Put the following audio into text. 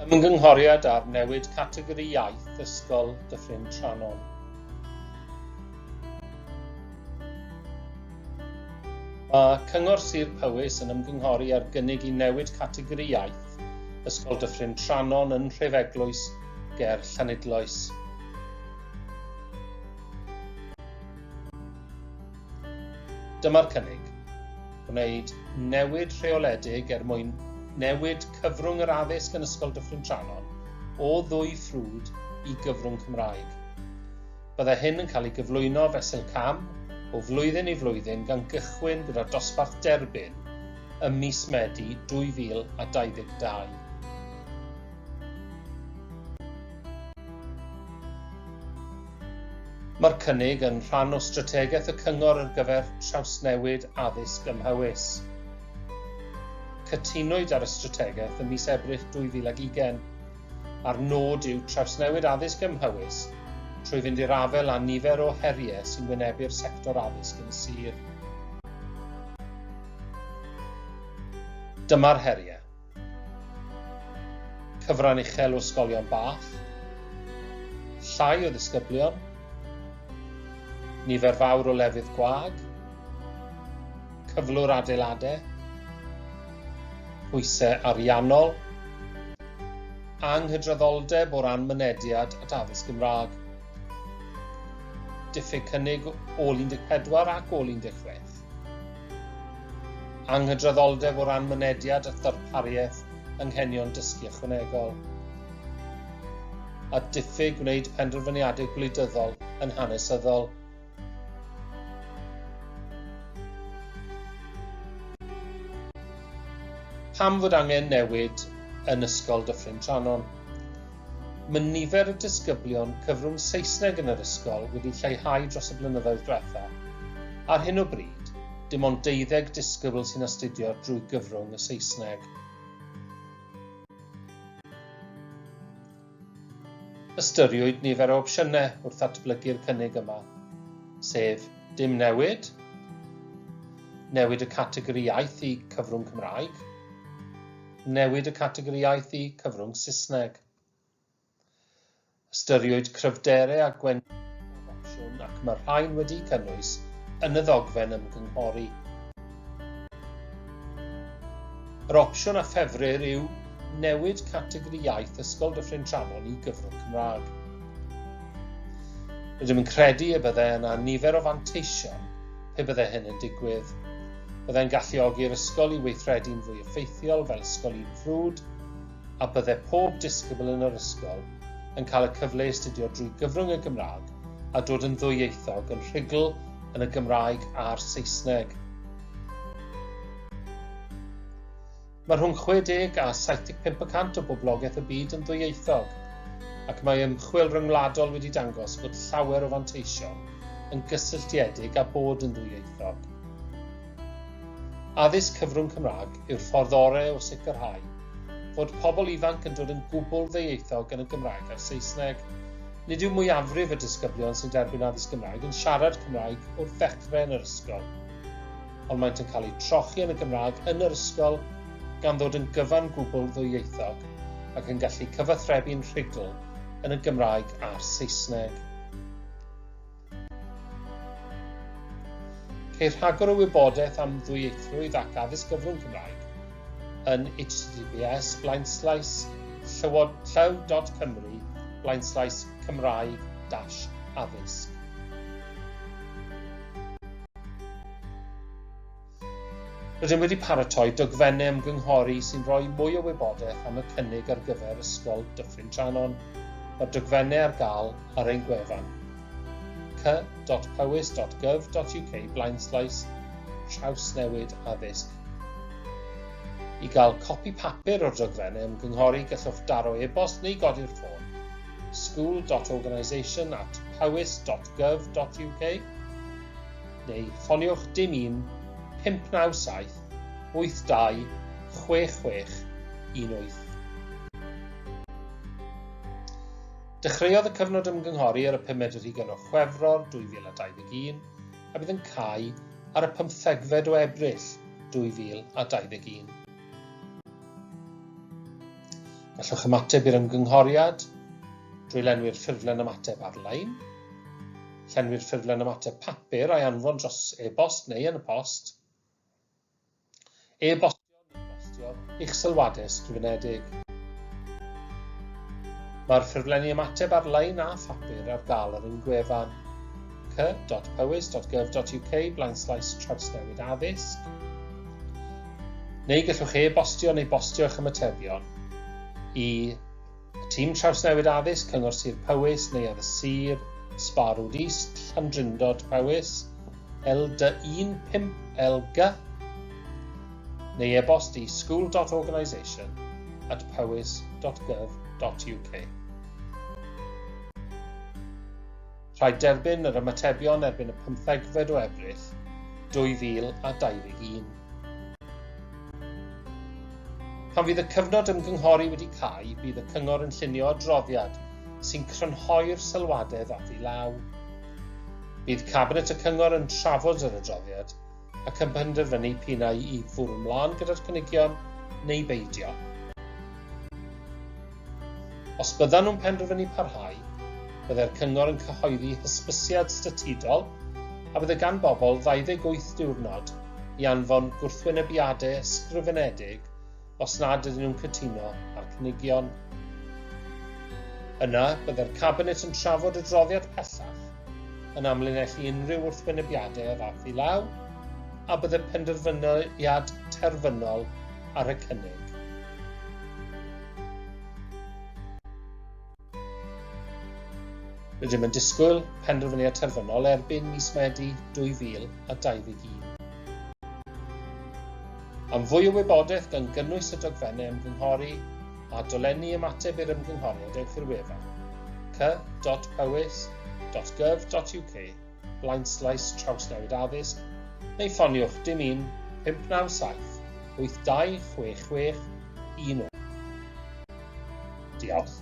Ymgynghoriad ar newid categori iaith Ysgol Dyffryn Trannon. Mae Cyngor Sir Powys yn ymgynghori ar gynnig I newid categori iaith Ysgol Dyffryn Trannon yn Nhrefeglwys ger Llanidloes. Dyma'r cynnig. Gwneud newid rheoledig mwyn newid cyfrwng yr addysg yn Ysgol Dyffryn Trannon o ddwy ffrwd I gyfrwng Cymraeg. Byddai hyn yn cael ei gyflwyno fesul cam o flwyddyn I flwyddyn gan gychwyn gyda dosbarth derbyn ym mis Medi 2022. Mae'r cynnig yn rhan o strategaeth y Cyngor ar gyfer Trawsnewid Addysg ym Mhowys. Cytunwyd ar y strategaeth ym mis Ebrill 2020 a'r nod yw Trawsnewid Addysg ym Mhowys trwy fynd i'r afel â nifer o heriau sy'n wynebu'r sector addysg yn sir. Dyma'r heriau. Cyfran uchel o ysgolion bach, llai o ddisgyblion, nifer fawr o lefydd gwag, cyflwr adeiladau, pwysau ariannol, anghydraddoldeb o ran mynediad at addysg Gymraeg, diffyg cynnig ôl 14 ac ôl 16, anghydraddoldeb o ran mynediad at ddarpariaeth anghenion dysgu ychwanegol, a diffyg gwneud penderfyniadau gwleidyddol yn hanesyddol. Pam fod angen newid yn Ysgol Dyffryn Trannon? Mae nifer y disgyblion cyfrwng Saesneg yn yr ysgol wedi lleihau dros y blynyddoedd diwethaf. Ar hyn o bryd, dim ond 12 disgybl sy'n astudio drwy gyfrwng y Saesneg. Ystyriwyd nifer o opsiynau wrth ddatblygu'r cynnig yma, sef dim newid, newid y categori iaith I cyfrwng Cymraeg, newid y categori iaith I cyfrwng Saesneg. Ystyriwyd cryfderau a gwendidau o'r opsiwn ac mae'r rhain wedi cynnwys yn y ddogfen ymgynghori. Yr opsiwn a ffefryr yw newid categori iaith Ysgol Dyffryn Trannon I gyfrwng Cymraeg. Rydym yn credu y byddai yna nifer o fanteision pe byddai hyn yn digwydd. Byddai'n galluogi'r ysgol I weithredu'n fwy effeithiol fel ysgol un ffrwd, a byddai pob disgybl yn yr ysgol yn cael y cyfle I astudio drwy gyfrwng y Gymraeg a dod yn ddwyieithog yn rhugl yn y Gymraeg a'r Saesneg. Mae rhwng 60 a 75% o boblogaeth y byd yn ddwyieithog, ac mae ymchwil ryngwladol wedi dangos fod llawer o fanteision yn gysylltiedig â bod yn ddwyieithog. Addysg cyfrwng Cymraeg yw'r ffordd orau o sicrhau fod pobl ifanc yn dod yn gwbl ddwyieithog yn y Gymraeg a'r Saesneg. Nid yw mwyafrif y disgyblion sy'n derbyn addysg Gymraeg yn siarad Cymraeg wrth ddechrau yn yr ysgol, ond maent yn cael eu trochi yn y Gymraeg yn yr ysgol gan ddod yn gyfan gwbl ddwyieithog ac yn gallu cyfathrebu'n rhugl yn y Gymraeg a'r Saesneg. Ceir rhagor o wybodaeth am ddwyieithrwydd ac addysg gyfrwng Cymraeg yn https://llaw.cymru/Cymraeg-addysg. Rydym wedi paratoi dogfennau ymgynghori sy'n rhoi mwy o wybodaeth am y cynnig ar gyfer Ysgol Dyffryn Trannon. Mae'r dogfennau ar gael ar ein gwefan cy.powys.gov.uk/Trawsnewid Addysg. I gael copi papur o'r dogfennau ymgynghori gallwch daro e-bost neu godi'r ffôn school.consultation@powys.gov.uk neu ffoniwch dim 597 82 66 18. Dechreuodd y cyfnod ymgynghori ar y 15 o Chwefror 2021 a bydd yn cau ar y 15 o Ebrill 2021. Gallwch ymateb i'r ymgynghoriad drwy lenwi'r ffurflen ymateb ar-lein, llenwi'r ffurflen ymateb papur a'i anfon dros e-bost neu yn y post, e-bostio eich sylwadau ysgrifenedig. Mae'r ffurflenni ymateb ar-lein a phapur ar gael ar ein gwefan cy.powys.gov.uk/Trawsnewid Addysg, neu gallwch e-bostio neu bostio eich ymatebion i Tîm Trawsnewid Addysg, Cyngor Sir Powys, Neuadd y Sir, Sbarwd East, Llandrindod Powys, LD15LG, neu e-bost i school.consultation @powys.gov.uk. Rhaid derbyn yr ymatebion erbyn y 15fed o Ebrill 2021. Pan fydd y cyfnod ymgynghori wedi cael, bydd y Cyngor yn llunio adroddiad sy'n crynhoi'r sylwadau ddath i law. Bydd Cabinet y Cyngor yn trafod yr adroddiad ac yn penderfynu pinnau i fwrw ymlaen gyda'r cynigion neu beidio. Os byddan nhw'n penderfynu parhau, byddai'r Cyngor yn cyhoeddi hysbysiad statudol a bydde gan bobl 28 diwrnod i anfon gwrthwynebiadau ysgrifenedig os nad ydyn nhw'n cytuno â'r cynigion. Yna, byddai'r Cabinet yn trafod adroddiad pellach yn amlinellu unrhyw wrthwynebiadau a ddath i law a bydde penderfyniad terfynol ar y cynnig. Rydym yn disgwyl penderfyniad terfynol erbyn mis Medi 2021. Am fwy o wybodaeth gan gynnwys y dogfennau ymgynghori a dolenni ymateb i'r ymgynghoriad ewch i'r wefan cy.powys.gov.uk/Trawsnewid Addysg neu ffoniwch dim 597 8266 10. Diolch.